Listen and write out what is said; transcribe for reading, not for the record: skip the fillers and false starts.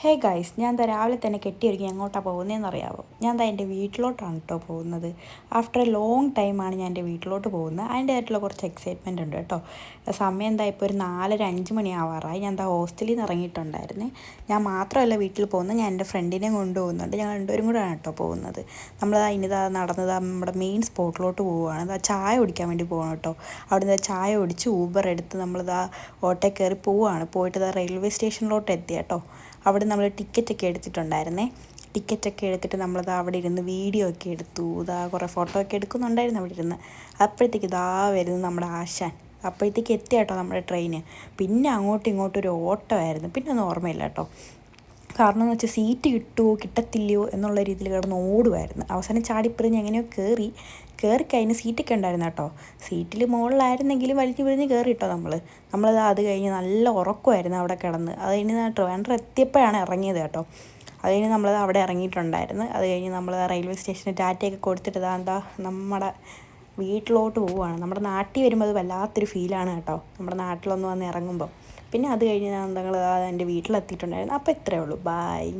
Hey guys, ഞാൻ രാവിലെ തന്നെ കെട്ടിയൊരുങ്ങി എങ്ങോട്ടാണ് പോകുന്നതെന്ന് അറിയാമോ? ഞാൻ എൻ്റെ വീട്ടിലോട്ടാണ് കേട്ടോ പോകുന്നത്. ആഫ്റ്റർ എ ലോങ് ടൈമാണ് ഞാൻ എൻ്റെ വീട്ടിലോട്ട് പോകുന്നത്. അതിൻ്റെ ആയിട്ടുള്ള കുറച്ച് എക്സൈറ്റ്മെൻറ്റ് ഉണ്ട് കേട്ടോ. സമയം ഇപ്പോൾ ഒരു 4:30 മണി ആവാറായി. ഞാൻ ഹോസ്റ്റലിൽ നിന്ന് ഇറങ്ങിയിട്ടുണ്ടായിരുന്നേ. ഞാൻ മാത്രമല്ല വീട്ടിൽ പോകുന്നത്, ഞാൻ എൻ്റെ ഫ്രണ്ടിനെയും കൊണ്ടുപോകുന്നുണ്ട്. ഞങ്ങൾ രണ്ടുപേരും കൂടെയാണ് കേട്ടോ പോകുന്നത്. ഇനിതാ നടന്നത് നമ്മുടെ മെയിൻ സ്പോട്ടിലോട്ട് പോവുകയാണ്. ചായ കുടിക്കാൻ വേണ്ടി പോകണം കേട്ടോ. അവിടുന്ന് ചായ കുടിച്ച് ഊബർ എടുത്ത് ഓട്ടോ കയറി പോവുകയാണ്. പോയിട്ട് റെയിൽവേ സ്റ്റേഷനിലോട്ട് എത്തി കേട്ടോ. അവിടെ നമ്മൾ ടിക്കറ്റൊക്കെ എടുത്തിട്ടുണ്ടായിരുന്നേ. ടിക്കറ്റൊക്കെ എടുത്തിട്ട് അവിടെ ഇരുന്ന് വീഡിയോ ഒക്കെ എടുത്തു. കുറേ ഫോട്ടോ ഒക്കെ എടുക്കുന്നുണ്ടായിരുന്നു അവിടെ ഇരുന്ന്. അപ്പോഴത്തേക്ക് വരുന്നു നമ്മുടെ ആശാൻ. അപ്പോഴത്തേക്ക് എത്തി കേട്ടോ നമ്മുടെ ട്രെയിന്. പിന്നെ അങ്ങോട്ടും ഇങ്ങോട്ടും ഒരു ഓട്ടോ ആയിരുന്നു. പിന്നെ ഒന്നും ഓർമ്മയില്ല കേട്ടോ. കാരണം എന്ന് വെച്ചാൽ സീറ്റ് കിട്ടുമോ കിട്ടത്തില്ലയോ എന്നുള്ള രീതിയിൽ കിടന്ന് ഓടുമായിരുന്നു. അവസാനം ചാടിപ്പിറിഞ്ഞ് എങ്ങനെയോ കയറിക്കഴിഞ്ഞ് സീറ്റൊക്കെ ഉണ്ടായിരുന്നു കേട്ടോ. സീറ്റിൽ മുകളിലായിരുന്നെങ്കിലും വലിഞ്ഞു പിരിഞ്ഞ് കയറി കേട്ടോ അത് കഴിഞ്ഞ് നല്ല ഉറക്കമായിരുന്നു അവിടെ കിടന്ന്. അത് കഴിഞ്ഞ് ട്രിവാൻഡ്രം എത്തിയപ്പോഴാണ് ഇറങ്ങിയത് കേട്ടോ. അത് കഴിഞ്ഞ് അവിടെ ഇറങ്ങിയിട്ടുണ്ടായിരുന്നു. അത് കഴിഞ്ഞ് റെയിൽവേ സ്റ്റേഷനിൽ ടാറ്റയൊക്കെ കൊടുത്തിട്ട് നമ്മുടെ വീട്ടിലോട്ട് പോവുകയാണ്. നമ്മുടെ നാട്ടിൽ വരുമ്പോൾ അത് വല്ലാത്തൊരു ഫീലാണ് കേട്ടോ, നമ്മുടെ നാട്ടിലൊന്ന് വന്ന് ഇറങ്ങുമ്പോൾ. പിന്നെ അത് കഴിഞ്ഞ് ഞങ്ങൾ എൻ്റെ വീട്ടിലെത്തിയിട്ടുണ്ടായിരുന്നു. അപ്പോൾ ഇത്രയേ ഉള്ളൂ. ബായ്.